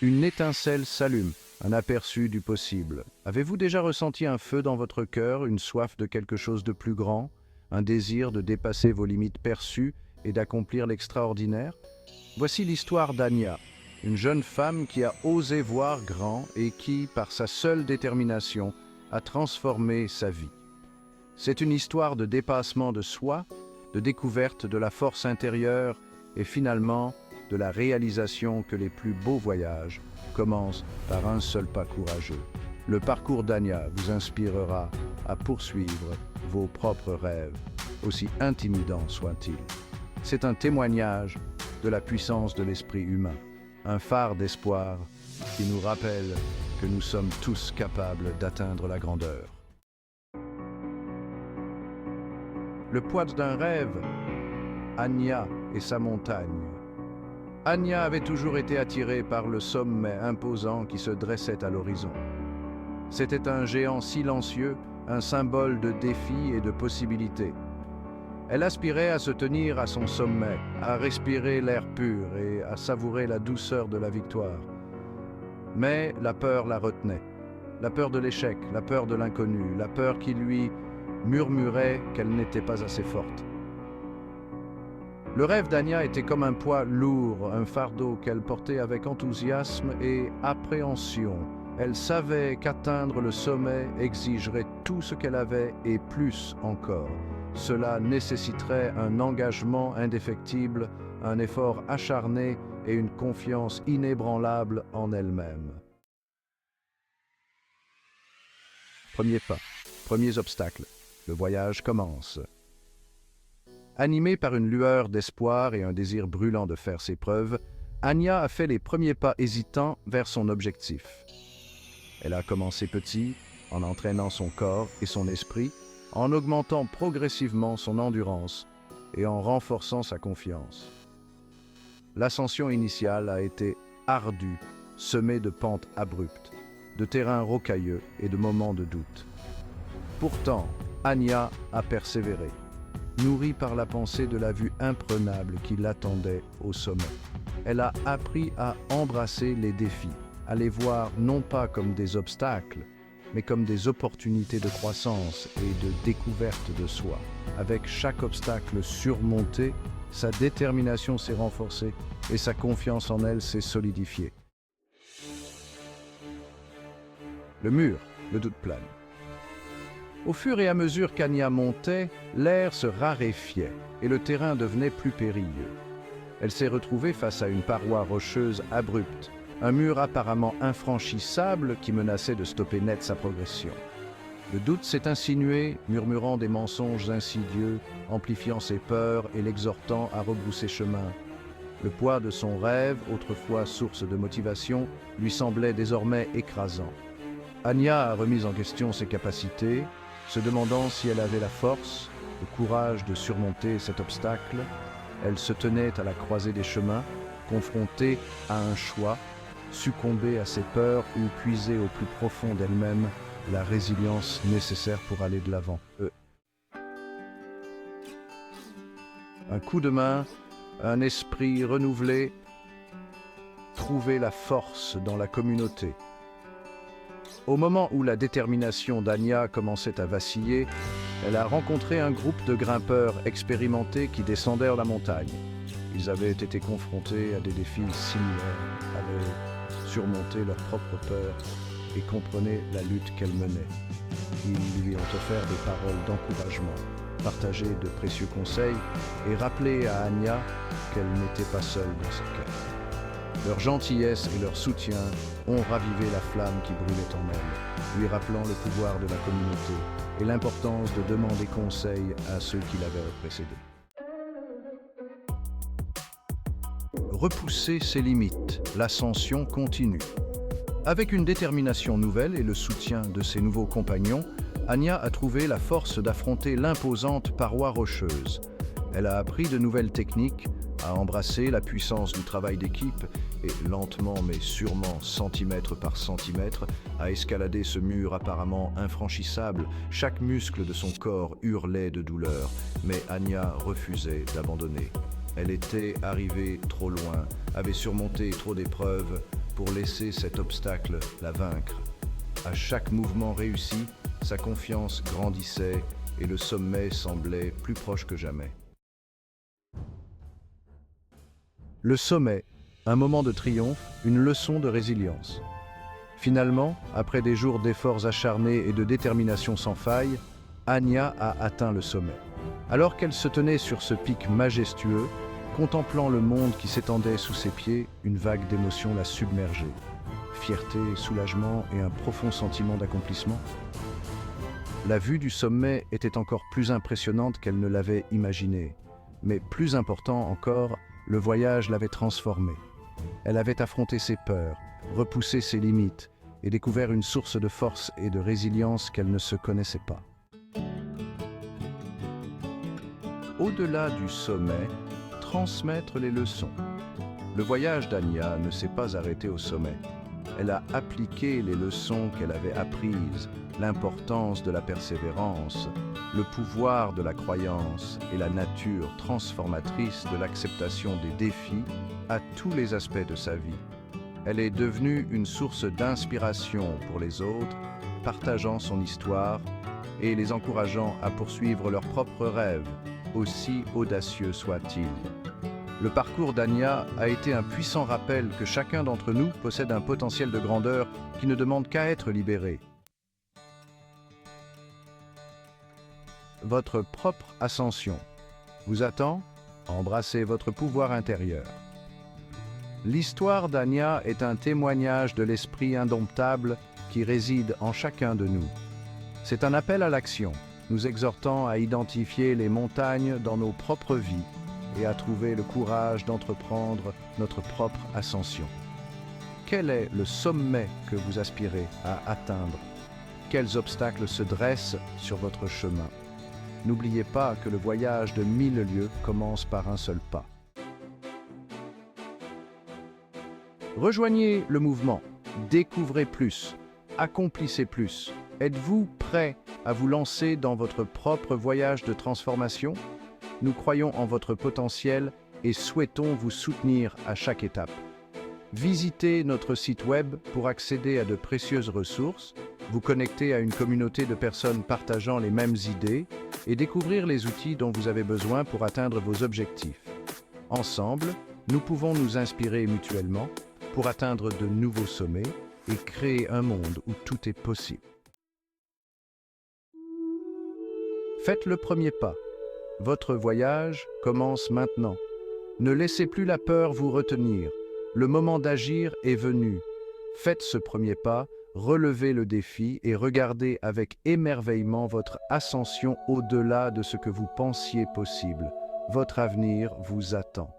Une étincelle s'allume, un aperçu du possible. Avez-vous déjà ressenti un feu dans votre cœur, une soif de quelque chose de plus grand, un désir de dépasser vos limites perçues et d'accomplir l'extraordinaire? Voici l'histoire d'Anya, une jeune femme qui a osé voir grand et qui, par sa seule détermination, a transformé sa vie. C'est une histoire de dépassement de soi, de découverte de la force intérieure et finalement de la réalisation que les plus beaux voyages commencent par un seul pas courageux. Le parcours d'Anya vous inspirera à poursuivre vos propres rêves, aussi intimidants soient-ils. C'est un témoignage de la puissance de l'esprit humain, un phare d'espoir qui nous rappelle que nous sommes tous capables d'atteindre la grandeur. Le poids d'un rêve, Anya et sa montagne. Anya avait toujours été attirée par le sommet imposant qui se dressait à l'horizon. C'était un géant silencieux, un symbole de défi et de possibilité. Elle aspirait à se tenir à son sommet, à respirer l'air pur et à savourer la douceur de la victoire. Mais la peur la retenait. La peur de l'échec, la peur de l'inconnu, la peur qui lui murmurait qu'elle n'était pas assez forte. Le rêve d'Anya était comme un poids lourd, un fardeau qu'elle portait avec enthousiasme et appréhension. Elle savait qu'atteindre le sommet exigerait tout ce qu'elle avait et plus encore. Cela nécessiterait un engagement indéfectible, un effort acharné et une confiance inébranlable en elle-même. Premier pas, premiers obstacles. Le voyage commence. Animée par une lueur d'espoir et un désir brûlant de faire ses preuves, Anya a fait les premiers pas hésitants vers son objectif. Elle a commencé petit, en entraînant son corps et son esprit, en augmentant progressivement son endurance et en renforçant sa confiance. L'ascension initiale a été ardue, semée de pentes abruptes, de terrains rocailleux et de moments de doute. Pourtant, Anya a persévéré, nourrie par la pensée de la vue imprenable qui l'attendait au sommet. Elle a appris à embrasser les défis, à les voir non pas comme des obstacles, mais comme des opportunités de croissance et de découverte de soi. Avec chaque obstacle surmonté, sa détermination s'est renforcée et sa confiance en elle s'est solidifiée. Le mur, le doute plane. Au fur et à mesure qu'Anya montait, l'air se raréfiait et le terrain devenait plus périlleux. Elle s'est retrouvée face à une paroi rocheuse abrupte, un mur apparemment infranchissable qui menaçait de stopper net sa progression. Le doute s'est insinué, murmurant des mensonges insidieux, amplifiant ses peurs et l'exhortant à rebrousser chemin. Le poids de son rêve, autrefois source de motivation, lui semblait désormais écrasant. Anya a remis en question ses capacités, se demandant si elle avait la force, le courage de surmonter cet obstacle. Elle se tenait à la croisée des chemins, confrontée à un choix, succomber à ses peurs ou puiser au plus profond d'elle-même la résilience nécessaire pour aller de l'avant. Un coup de main, un esprit renouvelé, trouver la force dans la communauté. Au moment où la détermination d'Anya commençait à vaciller, elle a rencontré un groupe de grimpeurs expérimentés qui descendaient la montagne. Ils avaient été confrontés à des défis similaires, avaient surmonté leurs propres peurs et comprenaient la lutte qu'elle menait. Ils lui ont offert des paroles d'encouragement, partagé de précieux conseils et rappelé à Anya qu'elle n'était pas seule dans cette quête. Leur gentillesse et leur soutien ont ravivé la flamme qui brûlait en elle, lui rappelant le pouvoir de la communauté et l'importance de demander conseil à ceux qui l'avaient précédé. Repousser ses limites, l'ascension continue. Avec une détermination nouvelle et le soutien de ses nouveaux compagnons, Anya a trouvé la force d'affronter l'imposante paroi rocheuse. Elle a appris de nouvelles techniques, a embrassé la puissance du travail d'équipe et lentement mais sûrement, centimètre par centimètre, a escaladé ce mur apparemment infranchissable. Chaque muscle de son corps hurlait de douleur, mais Anya refusait d'abandonner. Elle était arrivée trop loin, avait surmonté trop d'épreuves pour laisser cet obstacle la vaincre. À chaque mouvement réussi, sa confiance grandissait et le sommet semblait plus proche que jamais. Le sommet, un moment de triomphe, une leçon de résilience. Finalement, après des jours d'efforts acharnés et de détermination sans faille, Anya a atteint le sommet. Alors qu'elle se tenait sur ce pic majestueux, contemplant le monde qui s'étendait sous ses pieds, une vague d'émotions la submergeait. Fierté, soulagement et un profond sentiment d'accomplissement. La vue du sommet était encore plus impressionnante qu'elle ne l'avait imaginé. Mais plus important encore, le voyage l'avait transformée. Elle avait affronté ses peurs, repoussé ses limites et découvert une source de force et de résilience qu'elle ne se connaissait pas. Au-delà du sommet, transmettre les leçons. Le voyage d'Anya ne s'est pas arrêté au sommet. Elle a appliqué les leçons qu'elle avait apprises, l'importance de la persévérance, le pouvoir de la croyance et la nature transformatrice de l'acceptation des défis à tous les aspects de sa vie. Elle est devenue une source d'inspiration pour les autres, partageant son histoire et les encourageant à poursuivre leurs propres rêves, aussi audacieux soient-ils. Le parcours d'Anya a été un puissant rappel que chacun d'entre nous possède un potentiel de grandeur qui ne demande qu'à être libéré. Votre propre ascension vous attend, embrassez votre pouvoir intérieur. L'histoire d'Anya est un témoignage de l'esprit indomptable qui réside en chacun de nous. C'est un appel à l'action, nous exhortant à identifier les montagnes dans nos propres vies et à trouver le courage d'entreprendre notre propre ascension. Quel est le sommet que vous aspirez à atteindre? Quels obstacles se dressent sur votre chemin? N'oubliez pas que le voyage de 1000 lieues commence par un seul pas. Rejoignez le mouvement, découvrez plus, accomplissez plus. Êtes-vous prêt à vous lancer dans votre propre voyage de transformation? Nous croyons en votre potentiel et souhaitons vous soutenir à chaque étape. Visitez notre site web pour accéder à de précieuses ressources, vous connecter à une communauté de personnes partageant les mêmes idées et découvrir les outils dont vous avez besoin pour atteindre vos objectifs. Ensemble, nous pouvons nous inspirer mutuellement pour atteindre de nouveaux sommets et créer un monde où tout est possible. Faites le premier pas. Votre voyage commence maintenant. Ne laissez plus la peur vous retenir. Le moment d'agir est venu. Faites ce premier pas, relevez le défi et regardez avec émerveillement votre ascension au-delà de ce que vous pensiez possible. Votre avenir vous attend.